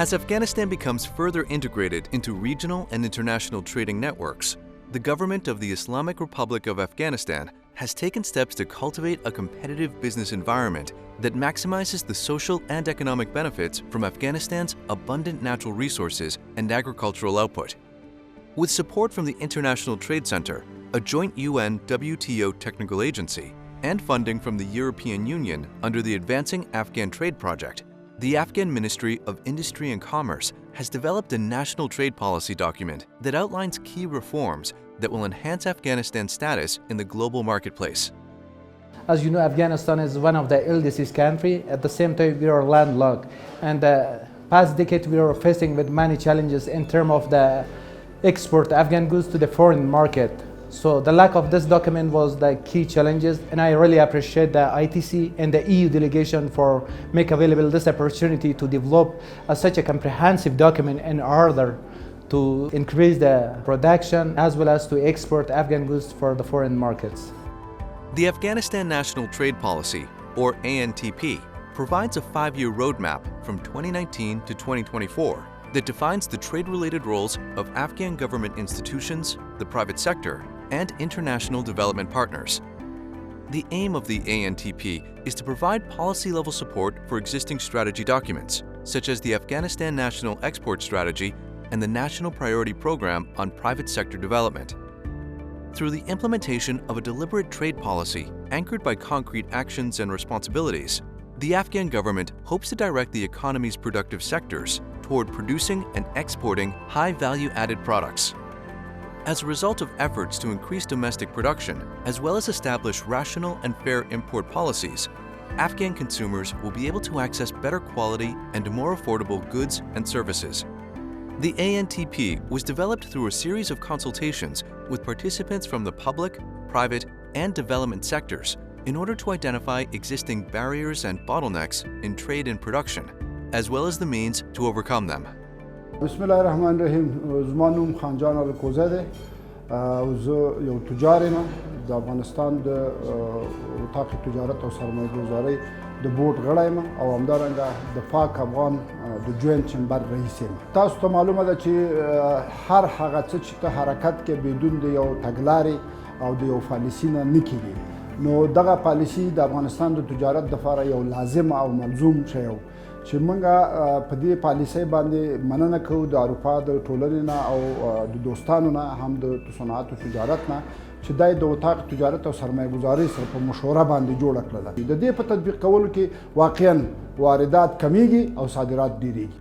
As Afghanistan becomes further integrated into regional and international trading networks, the government of the Islamic Republic of Afghanistan has taken steps to cultivate a competitive business environment that maximizes the social and economic benefits from Afghanistan's abundant natural resources and agricultural output. With support from the International Trade Center, a joint UN-WTO technical agency, and funding from the European Union under the Advancing Afghan Trade Project, the Afghan Ministry of Industry and Commerce has developed a national trade policy document that outlines key reforms that will enhance Afghanistan's status in the global marketplace. As you know, Afghanistan is one of the eldest countries. At the same time, we are landlocked. And the past decade, we are facing with many challenges in terms of the export Afghan goods to the foreign market. So the lack of this document was the key challenges, and I really appreciate the ITC and the EU delegation for making available this opportunity to develop such a comprehensive document in order to increase the production as well as to export Afghan goods for the foreign markets. The Afghanistan National Trade Policy, or ANTP, provides a 5-year roadmap from 2019 to 2024 that defines the trade-related roles of Afghan government institutions, the private sector, and international development partners. The aim of the ANTP is to provide policy-level support for existing strategy documents, such as the Afghanistan National Export Strategy and the National Priority Program on Private Sector Development. Through the implementation of a deliberate trade policy anchored by concrete actions and responsibilities, the Afghan government hopes to direct the economy's productive sectors toward producing and exporting high-value-added products. As a result of efforts to increase domestic production, as well as establish rational and fair import policies, Afghan consumers will be able to access better quality and more affordable goods and services. The ANTP was developed through a series of consultations with participants from the public, private, and development sectors in order to identify existing barriers and bottlenecks in trade and production, as well as the means to overcome them. Bismillah ar-Rahman ar-Rahim. زما نوم خانجان الکوزه ده. زه یو تجار یم د افغانستان د اتاق تجارت او سرمایه‌گذارۍ د بورډ غړی یم او همدارنګه د پاک افغان د جوینټ چمبر رئیس یم. تاسو ته معلومه ده چې هر هغه څه چې ته حرکت کې بدون د یو تګلارې او د یو پالیسي نه نه کېږي. نو دغه پالیسي د افغانستان د تجارت دپاره یو لازم او ملزوم شی و چې موږ په دې پالیسۍ باندې مننه کوو د اروپا د ټولنې نه او د دوستانو نه هم د صنعت او تجارت نه چې دا د اتاق تجارت او سرمایه‌گذارۍ سره په مشوره باندې جوړه کړله. د دې په تطبیق کولو کې واقعاً واردات کمیږي او صادرات ډیریږي.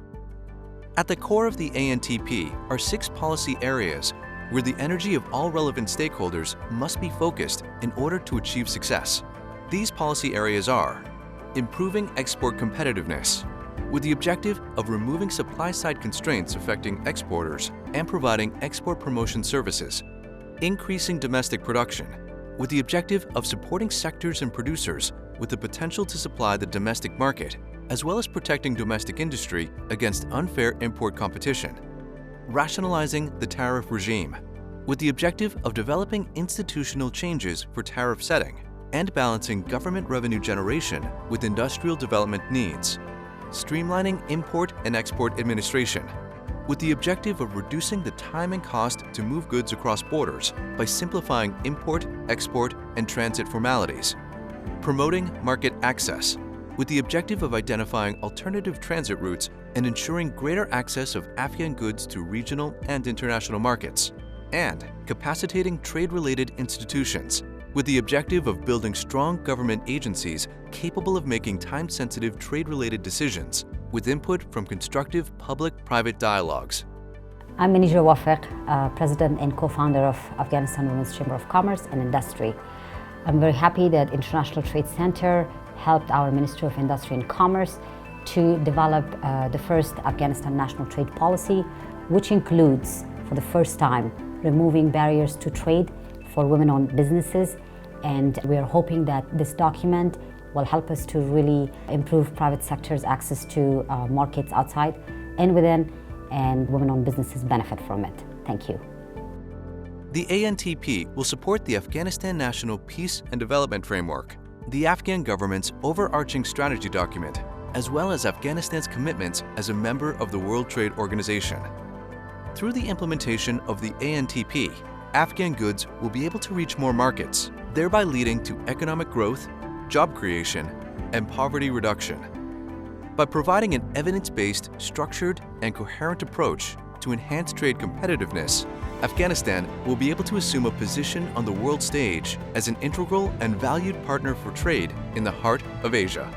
At the core of the ANTP are 6 policy areas where the energy of all relevant stakeholders must be focused in order to achieve success. These policy areas are improving export competitiveness, with the objective of removing supply-side constraints affecting exporters and providing export promotion services, increasing domestic production, with the objective of supporting sectors and producers with the potential to supply the domestic market, as well as protecting domestic industry against unfair import competition, rationalizing the tariff regime, with the objective of developing institutional changes for tariff setting, and balancing government revenue generation with industrial development needs, streamlining import and export administration, with the objective of reducing the time and cost to move goods across borders by simplifying import, export, and transit formalities, promoting market access, with the objective of identifying alternative transit routes and ensuring greater access of Afghan goods to regional and international markets, and capacitating trade-related institutions, with the objective of building strong government agencies capable of making time-sensitive trade-related decisions with input from constructive public-private dialogues. I'm Manija Wafiq, President and co-founder of Afghanistan Women's Chamber of Commerce and Industry. I'm very happy that International Trade Center helped our Ministry of Industry and Commerce to develop the first Afghanistan National Trade Policy, which includes, for the first time, removing barriers to trade for women-owned businesses, and we are hoping that this document will help us to really improve private sector's access to markets outside and within, and women-owned businesses benefit from it. Thank you. The ANTP will support the Afghanistan National Peace and Development Framework, the Afghan government's overarching strategy document, as well as Afghanistan's commitments as a member of the World Trade Organization. Through the implementation of the ANTP, Afghan goods will be able to reach more markets, thereby leading to economic growth, job creation, and poverty reduction. By providing an evidence-based, structured, and coherent approach to enhance trade competitiveness, Afghanistan will be able to assume a position on the world stage as an integral and valued partner for trade in the heart of Asia.